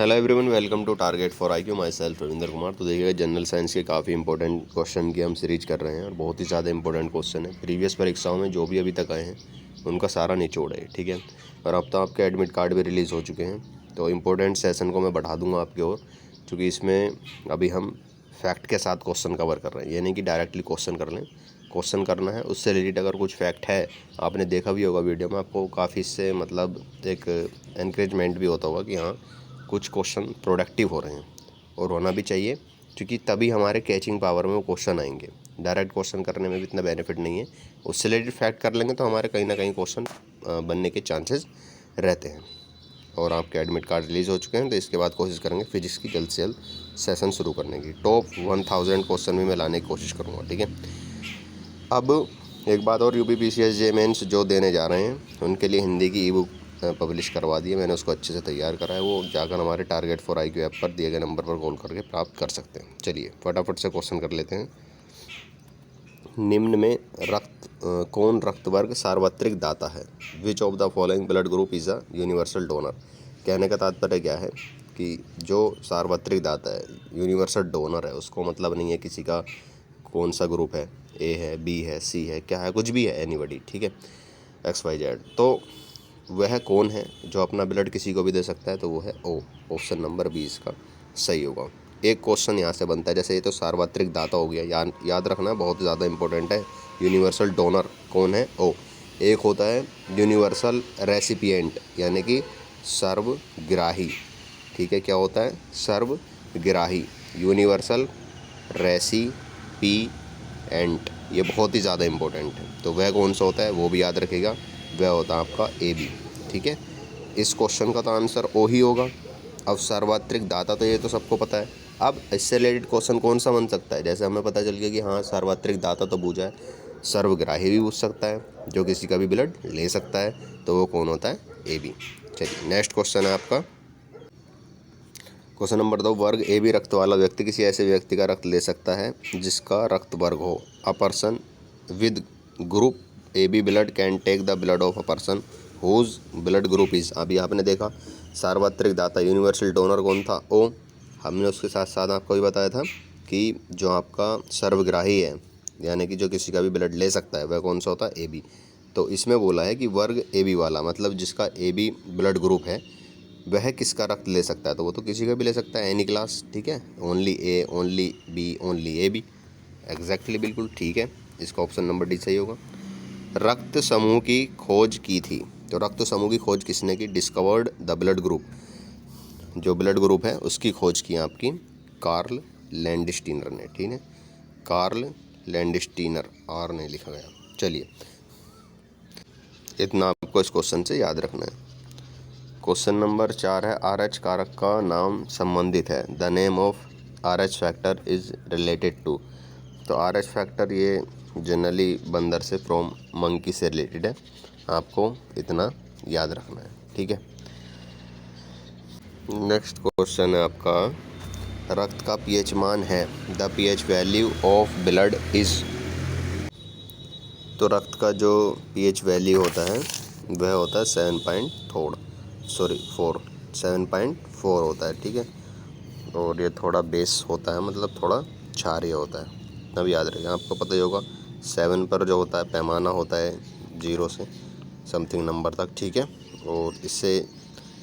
Hello everyone, welcome to target for IQ. Myself Ravinder Kumar. तो देखिएगा, general science के काफ़ी इंपॉर्टेंट क्वेश्चन की हम सीरीज कर रहे हैं और बहुत ही ज़्यादा इंपॉर्टेंट क्वेश्चन है। प्रीवियस परीक्षाओं में जो भी अभी तक आए हैं उनका सारा निचोड़ है, ठीक है। और अब तो आपके एडमिट कार्ड भी रिलीज़ हो चुके हैं, तो इम्पोर्टेंट सेशन को मैं बढ़ा दूंगा आपकी ओर, क्योंकि इसमें अभी हम फैक्ट के साथ क्वेश्चन कवर कर रहे हैं। ये नहीं कि डायरेक्टली क्वेश्चन कर लें, क्वेश्चन करना है, उससे रिलेटेड अगर कुछ फैक्ट है, आपने देखा भी होगा वीडियो में, आपको काफ़ी इससे मतलब एक एनकरेजमेंट भी होता होगा कि हाँ, कुछ क्वेश्चन प्रोडक्टिव हो रहे हैं और होना भी चाहिए, क्योंकि तभी हमारे कैचिंग पावर में वो क्वेश्चन आएंगे। डायरेक्ट क्वेश्चन करने में भी इतना बेनिफिट नहीं है। उससे रिलेटेड फैक्ट कर लेंगे तो हमारे कहीं ना कहीं क्वेश्चन बनने के चांसेस रहते हैं। और आपके एडमिट कार्ड रिलीज़ हो चुके हैं, तो इसके बाद कोशिश करेंगे फिजिक्स की जल्द से जल्द सेशन शुरू करने की। टॉप 1000 क्वेश्चन भी मैं लाने की कोशिश करूँगा, ठीक है। अब एक बात और, UPPCS जे मेंस जो देने जा रहे हैं उनके लिए हिंदी की ई बुक पब्लिश करवा दी है मैंने, उसको अच्छे से तैयार करा है। वो जाकर हमारे टारगेट फॉर आईक्यू ऐप पर दिए गए नंबर पर कॉल करके प्राप्त कर सकते हैं। चलिए फटाफट से क्वेश्चन कर लेते हैं। निम्न में कौन रक्त वर्ग सार्वत्रिक दाता है? विच of the following blood group is a universal donor? कहने का तात्पर्य क्या है कि जो सार्वत्रिक दाता है, यूनिवर्सल डोनर है, उसको मतलब नहीं है किसी का कौन सा ग्रुप है, ए है, बी है, सी है, क्या है, कुछ भी है, एनीबॉडी, ठीक है, XYZ। तो वह कौन है जो अपना ब्लड किसी को भी दे सकता है? तो वो है ओ। ऑप्शन नंबर 20 का सही होगा। एक क्वेश्चन यहाँ से बनता है, जैसे ये तो सार्वत्रिक दाता हो गया, याद रखना, बहुत ज़्यादा इंपॉर्टेंट है। यूनिवर्सल डोनर कौन है? ओ। एक होता है यूनिवर्सल रेसिपिएंट, यानी कि सर्वग्राही, ठीक है। क्या होता है? सर्वग्राही, यूनिवर्सल रेसिपिएंट, ये बहुत ही ज़्यादा इंपॉर्टेंट है। तो वह कौन सा होता है वो भी याद रखिएगा, वह होता है आपका AB, ठीक है। इस क्वेश्चन का तो आंसर ओ ही होगा। अब सार्वत्रिक दाता तो ये तो सबको पता है। अब इससे रिलेटेड क्वेश्चन कौन सा बन सकता है? जैसे हमें पता चल गया कि हाँ, सार्वत्रिक दाता तो पूछा है, सर्वग्राही भी पूछ सकता है, जो किसी का भी ब्लड ले सकता है, तो वो कौन होता है? AB। चलिए नेक्स्ट क्वेश्चन है आपका, क्वेश्चन नंबर 2। वर्ग AB रक्त वाला व्यक्ति किसी ऐसे व्यक्ति का रक्त ले सकता है जिसका रक्त वर्ग हो। A person with group AB blood can take the blood of a person whose blood group is. अभी आपने देखा सार्वत्रिक दाता, यूनिवर्सल डोनर कौन था? ओ। हमने उसके साथ साथ आपको भी बताया था कि जो आपका सर्वग्राही है, यानी कि जो किसी का भी ब्लड ले सकता है, वह कौन सा होता है? AB। तो इसमें बोला है कि वर्ग AB वाला, मतलब जिसका AB ब्लड ग्रुप है, वह किसका रक्त ले सकता है? तो वो तो किसी का भी ले सकता है, एनी क्लास, ठीक है। Only A, only B, only AB। Exactly, बिल्कुल ठीक है। इसका ऑप्शन नंबर D सही होगा। रक्त समूह की खोज की थी, तो रक्त समूह की खोज किसने की? डिस्कवर्ड द ब्लड ग्रुप, जो ब्लड ग्रुप है उसकी खोज की आपकी कार्ल लैंडस्टीनर ने, ठीक है। कार्ल लैंडस्टीनर, R नहीं लिखा गया। चलिए इतना आपको इस क्वेश्चन से याद रखना है। क्वेश्चन नंबर 4 है, RH कारक का नाम संबंधित है। The name of RH factor is related to. तो RH फैक्टर ये जनरली बंदर से, फ्रॉम मंकी से रिलेटेड है, आपको इतना याद रखना है, ठीक है। नेक्स्ट क्वेश्चन है आपका, रक्त का pH मान है। The pH value of blood is. तो रक्त का जो pH वैल्यू होता है वह होता है 7.4 होता है, ठीक है। और ये थोड़ा बेस होता है, मतलब थोड़ा क्षारीय होता है। अब याद रखिए, आपको पता ही होगा 7 पर जो होता है पैमाना होता है 0 से समथिंग नंबर तक, ठीक है। और इससे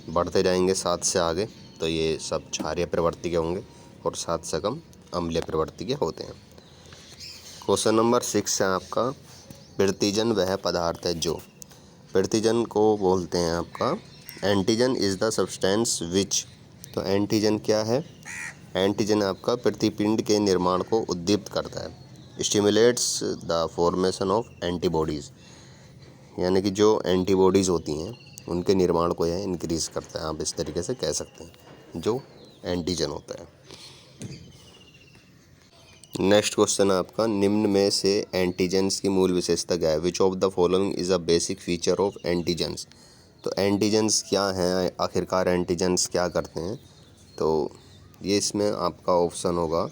बढ़ते जाएंगे 7 से आगे, तो ये सब क्षारीय प्रवृत्ति के होंगे, और 7 से कम अम्लीय प्रवृत्ति के होते हैं। क्वेश्चन नंबर 6 है आपका, प्रतिजन वह पदार्थ है जो। प्रतिजन को बोलते हैं आपका antigen is the substance which. तो एंटीजन क्या है? एंटीजन आपका प्रतिपिंड के निर्माण को उद्दीप्त करता है। Stimulates the formation of antibodies, यानी कि जो एंटीबॉडीज़ होती हैं उनके निर्माण को यह इंक्रीज़ करता है, आप इस तरीके से कह सकते हैं, जो एंटीजन होता है। नेक्स्ट क्वेश्चन है आपका, निम्न में से एंटीजेंस की मूल विशेषता क्या है? विच of the following is a basic feature of antigens. तो एंटीजेंस क्या हैं, आखिरकार एंटीजेंस क्या करते हैं? तो ये इसमें आपका ऑप्शन होगा,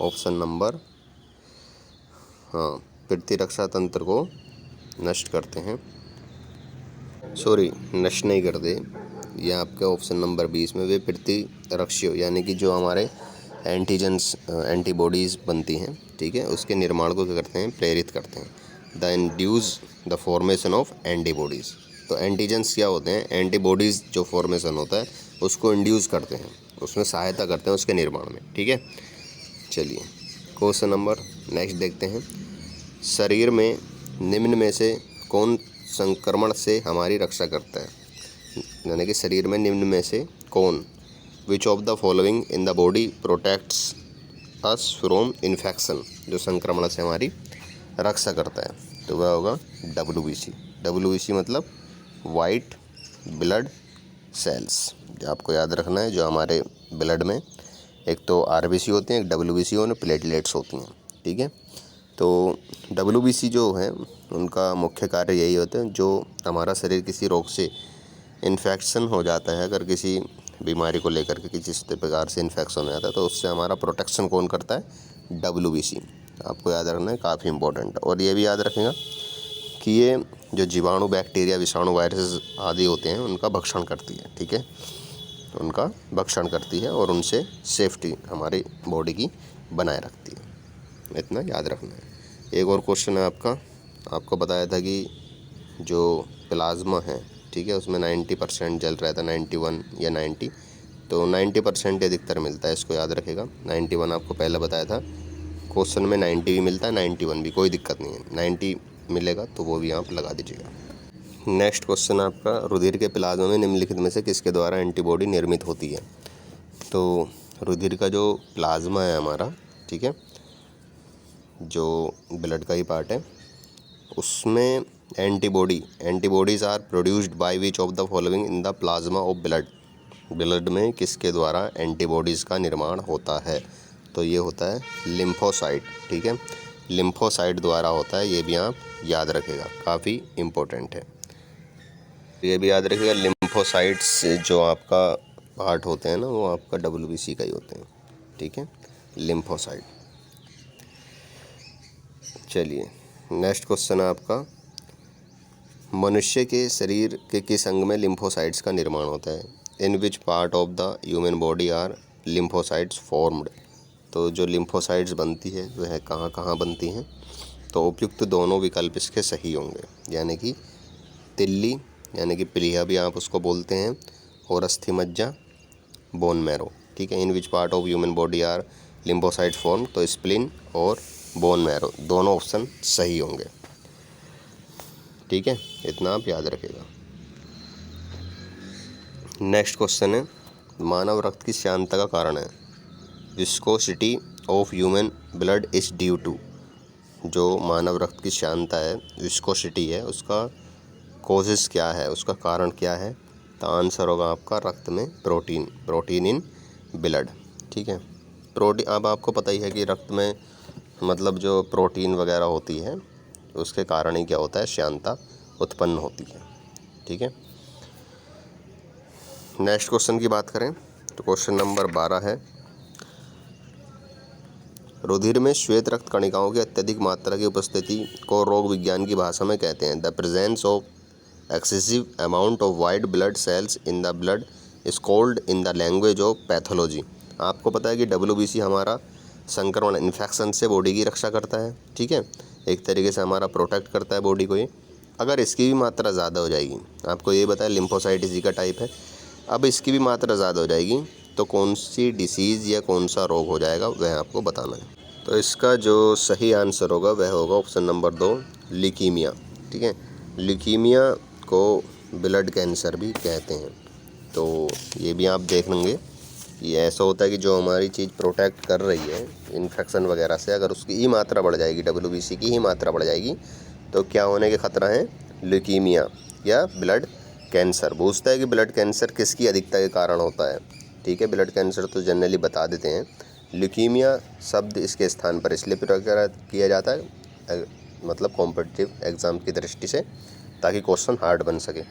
ऑप्शन नंबर, हाँ, प्रतिरक्षा तंत्र को नष्ट करते हैं, सॉरी नष्ट नहीं करते, ये आपके ऑप्शन नंबर 20 में वे प्रतिरक्षियों यानी कि जो हमारे एंटीजेंस एंटीबॉडीज़ बनती हैं, ठीक है, उसके निर्माण को क्या करते हैं, प्रेरित करते हैं। The induce the formation of antibodies. तो एंटीजेंस क्या होते हैं, एंटीबॉडीज़ जो फॉर्मेशन होता है उसको इंड्यूस करते हैं, उसमें सहायता करते हैं उसके निर्माण में, ठीक है। चलिए क्वेश्चन नंबर नेक्स्ट देखते हैं। शरीर में निम्न में से कौन संक्रमण से हमारी रक्षा करता है, यानी कि शरीर में निम्न में से कौन, विच of the following in the body protects us from infection, जो संक्रमण से हमारी रक्षा करता है, तो वह होगा WBC। WBC मतलब वाइट ब्लड सेल्स। आपको याद रखना है, जो हमारे ब्लड में एक तो RBC होते हैं, एक WBC और प्लेटलेट्स होती हैं, ठीक है। तो WBC जो है उनका मुख्य कार्य यही होता है, जो हमारा शरीर किसी रोग से इन्फेक्शन हो जाता है, अगर किसी बीमारी को लेकर के किसी प्रकार से इन्फेक्शन हो जाता है तो उससे हमारा प्रोटेक्शन कौन करता है, WBC। आपको याद रखना है, काफ़ी इंपॉर्टेंट है। और ये भी याद रखेगा कि ये जो जीवाणु, बैक्टीरिया, विषाणु, वायरस आदि होते हैं उनका भक्षण करती है, ठीक है, उनका भक्षण करती है और उनसे सेफ्टी हमारी बॉडी की बनाए रखती है, इतना याद रखना है। एक और क्वेश्चन है आपको बताया था कि जो प्लाज्मा है, ठीक है, उसमें 90% जल रहा था, 91 या 90, तो 90% अधिकतर मिलता है, इसको याद रखेगा। 91 आपको पहले बताया था, क्वेश्चन में 90 भी मिलता है, 91 भी, कोई दिक्कत नहीं है, 90 मिलेगा तो वो भी आप लगा दीजिएगा। नेक्स्ट क्वेश्चन आपका, रुधिर के प्लाज्मा में निम्नलिखित में से किसके द्वारा एंटीबॉडी निर्मित होती है। तो रुधिर का जो प्लाज्मा है हमारा, ठीक है, जो ब्लड का ही पार्ट है, उसमें antibodies are produced by which of the following in the plasma of blood में किसके द्वारा एंटीबॉडीज़ का निर्माण होता है, तो ये होता है लिम्फोसाइट, ठीक है, लिम्फोसाइट द्वारा होता है, ये भी आप याद रखेगा, काफ़ी इम्पोर्टेंट है। ये भी याद रखिएगा, लिम्फोसाइट्स जो आपका पार्ट होते हैं ना, वो आपका WBC का ही होते हैं, ठीक है, लिम्फोसाइट। चलिए नेक्स्ट क्वेश्चन है आपका, मनुष्य के शरीर के किस अंग में लिम्फोसाइट्स का निर्माण होता है, in which part of the human body are lymphocytes formed. तो जो लिम्फोसाइट्स बनती है वह कहाँ कहाँ बनती हैं, तो उपयुक्त दोनों विकल्प इसके सही होंगे, यानी कि तिल्ली यानी कि प्लीहा भी आप उसको बोलते हैं, और अस्थि मज्जा, बोन मैरो, ठीक है। In which part of human body are lymphocyte form, तो स्प्लिन और बोन मैरो दोनों ऑप्शन सही होंगे, ठीक है, इतना आप याद रखिएगा। नेक्स्ट क्वेश्चन है, मानव रक्त की श्यानता का कारण है, viscosity of human blood is due to. जो मानव रक्त की श्यानता है, विस्कोसिटी है, उसका कॉजेस क्या है, उसका कारण क्या है, तो आंसर होगा आपका रक्त में प्रोटीन इन ब्लड, ठीक है। प्रोटीन, अब आपको पता ही है कि रक्त में मतलब जो प्रोटीन वगैरह होती है उसके कारण ही क्या होता है, श्यानता उत्पन्न होती है, ठीक है। नेक्स्ट क्वेश्चन की बात करें तो क्वेश्चन नंबर 12 है, रुधिर में श्वेत रक्त कणिकाओं की अत्यधिक मात्रा की उपस्थिति को रोग विज्ञान की भाषा में कहते हैं, the presence of excessive amount of white blood cells in the blood is called in the language of pathology. आपको पता है कि WBC हमारा संक्रमण, इन्फेक्शन से बॉडी की रक्षा करता है, ठीक है, एक तरीके से हमारा प्रोटेक्ट करता है बॉडी को ये। अगर इसकी भी मात्रा ज़्यादा हो जाएगी, आपको ये बताया लिम्फोसाइट इसी का टाइप है, अब इसकी भी मात्रा ज़्यादा हो जाएगी तो कौन सी डिसीज़ या कौन सा रोग हो जाएगा वह आपको बताना है। तो इसका जो सही आंसर होगा वह होगा ऑप्शन नंबर 2, ल्यूकीमिया, ठीक है। ल्यूकीमिया को ब्लड कैंसर भी कहते हैं। तो ये भी आप देख लेंगे, ये ऐसा होता है कि जो हमारी चीज़ प्रोटेक्ट कर रही है इन्फेक्शन वगैरह से, अगर उसकी ही मात्रा बढ़ जाएगी, WBC की ही मात्रा बढ़ जाएगी, तो क्या होने के खतरा है, ल्यूकीमिया या ब्लड कैंसर। पूछता है कि ब्लड कैंसर किसकी अधिकता के कारण होता है, ठीक है, ब्लड कैंसर तो जनरली बता देते हैं, ल्यूकीमिया शब्द इसके स्थान पर इसलिए प्रयोग किया जाता है, मतलब कॉम्पिटिटिव एग्ज़ाम की दृष्टि से, ताकि क्वेश्चन हार्ड बन सके।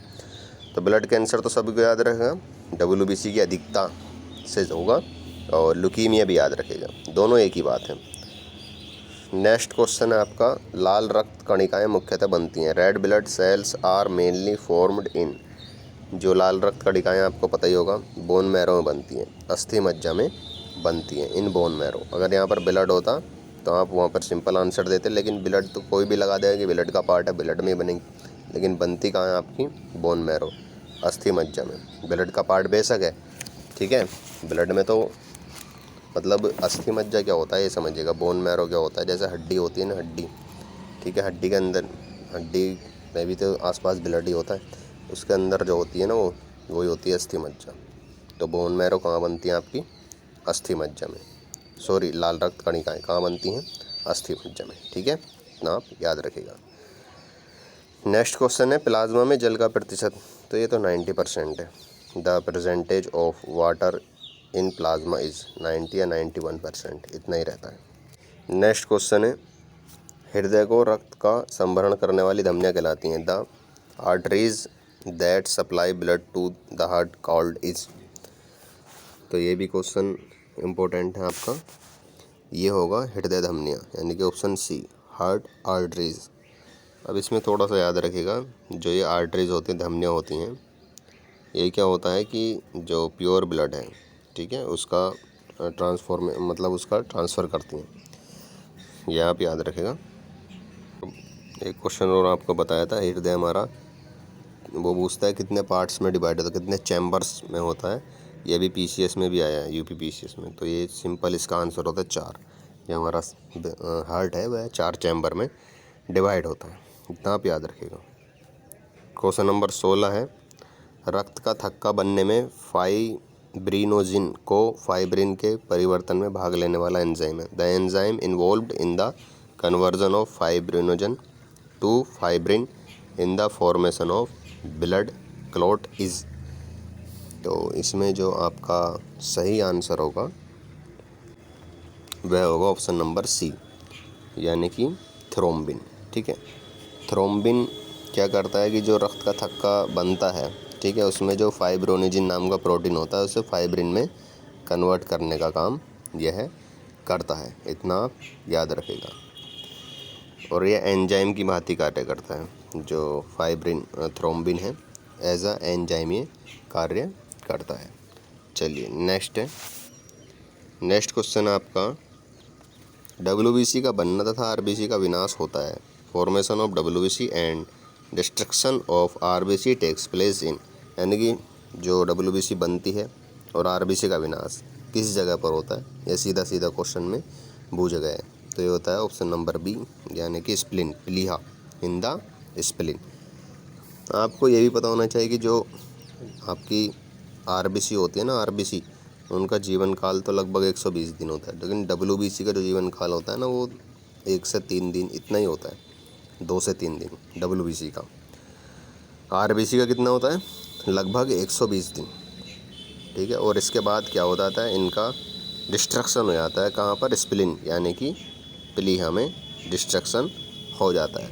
तो ब्लड कैंसर तो सभी को याद रखेगा, WBC की अधिकता से होगा, और ल्यूकीमिया भी याद रखेगा, दोनों एक ही बात है। नेक्स्ट क्वेश्चन है आपका, लाल रक्त कणिकाएं मुख्यतः बनती हैं, red blood cells are mainly formed in, जो लाल रक्त कणिकाएँ आपको पता ही होगा बोन मैरो में बनती हैं, अस्थि मज्जा में बनती हैं इन बोन मैरो। अगर यहाँ पर ब्लड होता तो आप वहाँ पर सिंपल आंसर देते, लेकिन ब्लड तो कोई भी लगा देगा कि ब्लड का पार्ट है, ब्लड में ही बनेगी, लेकिन बनती कहाँ है आपकी बोन मैरो, अस्थि मज्जा में। ब्लड का पार्ट बेशक है, ठीक है, ब्लड में तो मतलब अस्थि मज्जा क्या होता है ये समझिएगा, बोन मैरो क्या होता है, जैसे हड्डी होती है ना, हड्डी, ठीक है, हड्डी के अंदर, हड्डी में भी तो आसपास ब्लड ही होता है, उसके अंदर जो होती है ना वही होती है अस्थि मज्जा। तो बोन मैरो कहाँ बनती है आपकी, अस्थि मज्जा में, सॉरी लाल रक्त कणिकाएँ कहाँ बनती हैं, अस्थि मज्जा में, ठीक है, इतना आप याद रखिएगा। नेक्स्ट क्वेश्चन है प्लाज्मा में जल का प्रतिशत, तो ये तो 90% है। The percentage of water in plasma is 90 या 91%, इतना ही रहता है। नेक्स्ट क्वेश्चन है हृदय को रक्त का संभरण करने वाली धमनियाँ कहलाती हैं। The arteries that supply blood to the heart called is, तो ये भी क्वेश्चन इम्पोर्टेंट है आपका, ये होगा हृदय धमनियाँ, यानी कि ऑप्शन सी हार्ट आर्टरीज। अब इसमें थोड़ा सा याद रखिएगा, जो ये आर्टरीज होती हैं, धमनियाँ होती हैं, ये क्या होता है कि जो प्योर ब्लड है, ठीक है, उसका मतलब उसका ट्रांसफ़र करती हैं, ये आप याद रखेगा। एक क्वेश्चन और आपको बताया था, हृदय हमारा वो पूछता है कितने पार्ट्स में डिवाइड होता है, कितने चैम्बर्स में होता है, ये भी पीसीएस में भी आया है, यूपी पीसीएस में। तो ये सिंपल इसका आंसर होता है 4। जो हमारा हार्ट है वह 4 चैम्बर में डिवाइड होता है, इतना आप याद रखिएगा। क्वेश्चन नंबर 16 है रक्त का थक्का बनने में फाइब्रिनोजिन को फाइब्रिन के परिवर्तन में भाग लेने वाला एंजाइम है। The enzyme involved in the conversion of fibrinogen to fibrin in the formation of blood clot is, तो इसमें जो आपका सही आंसर होगा वह होगा ऑप्शन नंबर सी, यानी कि थ्रोम्बिन, ठीक है। थ्रोम्बिन क्या करता है कि जो रक्त का थक्का बनता है, ठीक है, उसमें जो फाइब्रोनिजिन नाम का प्रोटीन होता है उसे फाइब्रिन में कन्वर्ट करने का काम यह करता है, इतना आप याद रखेगा। और यह एंजाइम की भांति कार्य करता है, जो फाइब्रिन थ्रोम्बिन है एज अ एंजाइम ये कार्य करता है। चलिए नेक्स्ट है, नेक्स्ट क्वेश्चन आपका डब्ल्यूबीसी का बनना तथा आरबीसी का विनाश होता है। Formation of WBC and destruction of RBC takes place in, यानी कि जो डब्ल्यूबीसी बनती है और आरबीसी का विनाश किस जगह पर होता है, यह सीधा सीधा क्वेश्चन में पूछा गया है। तो ये होता है ऑप्शन नंबर बी, यानी कि स्प्लिन, प्लीहा इन द स्प्लिन। आपको ये भी पता होना चाहिए कि जो आपकी आरबीसी होती है ना, आरबीसी, उनका जीवन काल तो लगभग 120 दिन होता है, लेकिन डब्ल्यूबीसी का जो जीवन काल होता है ना वो 1 से 3 दिन इतना ही होता है, 2 से 3 दिन डब्ल्यूबीसी का। आरबीसी का कितना होता है, लगभग 120 दिन, ठीक है। और इसके बाद क्या हो जाता है, इनका डिस्ट्रक्शन हो जाता है, कहाँ पर, स्प्लिन यानी कि प्लीहा में डिस्ट्रक्शन हो जाता है।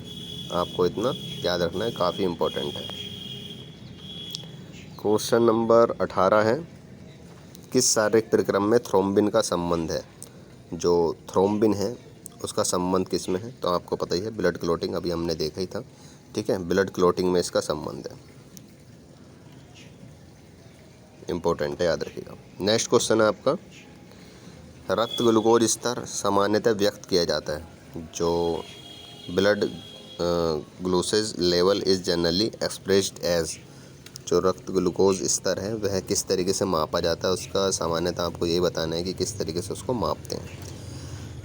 आपको इतना याद रखना है, काफ़ी इम्पोर्टेंट है। क्वेश्चन नंबर 18 है किस शारीरिक प्रक्रम में थ्रोम्बिन का संबंध है। जो थ्रोम्बिन है उसका संबंध किस में है, तो आपको पता ही है ब्लड क्लॉटिंग, अभी हमने देखा ही था, ठीक है, ब्लड क्लॉटिंग में इसका संबंध है, इम्पोर्टेंट है, याद रखिएगा। नेक्स्ट क्वेश्चन है आपका रक्त ग्लूकोज स्तर सामान्यतः व्यक्त किया जाता है। जो blood glucose level is generally expressed as, जो रक्त ग्लूकोज स्तर है वह किस तरीके से मापा जाता है, उसका सामान्यतः आपको यही बताना है कि किस तरीके से उसको मापते हैं।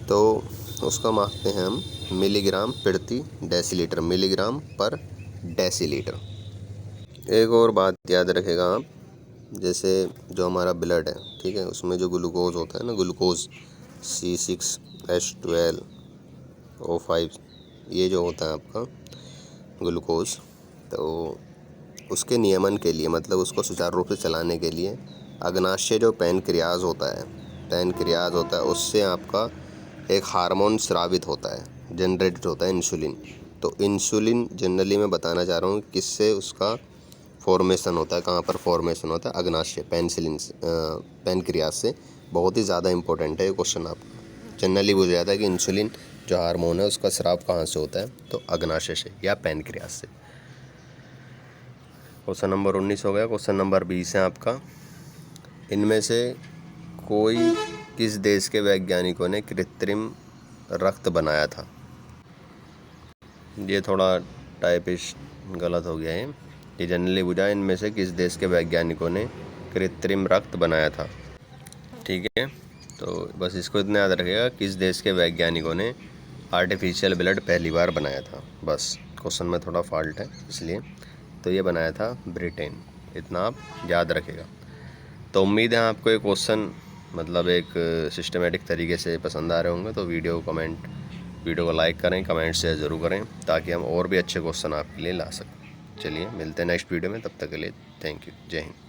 तो उसका मापते हैं हम मिलीग्राम प्रति डेसीलीटर, मिलीग्राम पर डेसीलीटर। एक और बात याद रखेगा आप, जैसे जो हमारा ब्लड है, ठीक है, उसमें जो ग्लूकोज होता है ना, ग्लूकोज C6H12O5, ये जो होता है आपका ग्लूकोज, तो उसके नियमन के लिए, मतलब उसको सुचारू रूप से चलाने के लिए अग्नाशय जो पैनक्रियाज होता है उससे आपका एक हार्मोन स्रावित होता है, जनरेटेड होता है, इंसुलिन। तो इंसुलिन जनरली मैं बताना चाह रहा हूँ किससे उसका फॉर्मेशन होता है, कहाँ पर फॉर्मेशन होता है, अग्नाशय पैनक्रियाज से। बहुत ही ज़्यादा इंपॉर्टेंट है ये क्वेश्चन, आप जनरली पूछा जाता है कि इंसुलिन जो हार्मोन है उसका स्राव कहाँ से होता है, तो अग्नाशय से या पैनक्रियाज से। क्वेश्चन नंबर 19 हो गया। क्वेश्चन नंबर 20 है आपका, इनमें से कोई किस देश के वैज्ञानिकों ने कृत्रिम रक्त बनाया था? ये थोड़ा टाइपिश गलत हो गया है। ये जनरली पूछा है, इनमें से किस देश के वैज्ञानिकों ने कृत्रिम रक्त बनाया था। ठीक है, तो बस इसको इतना याद रखिएगा, किस देश के वैज्ञानिकों ने आर्टिफिशियल ब्लड पहली बार बनाया था। बस क्वेश्चन में थोड़ा फॉल्ट है इसलिए, तो ये बनाया था ब्रिटेन, इतना आप याद रखिएगा। तो उम्मीद है आपको ये क्वेश्चन मतलब एक सिस्टमेटिक तरीके से पसंद आ रहे होंगे। तो वीडियो को लाइक करें, कमेंट शेयर ज़रूर करें, ताकि हम और भी अच्छे क्वेश्चन आपके लिए ला सकें। चलिए मिलते हैं नेक्स्ट वीडियो में, तब तक के लिए थैंक यू, जय हिंद।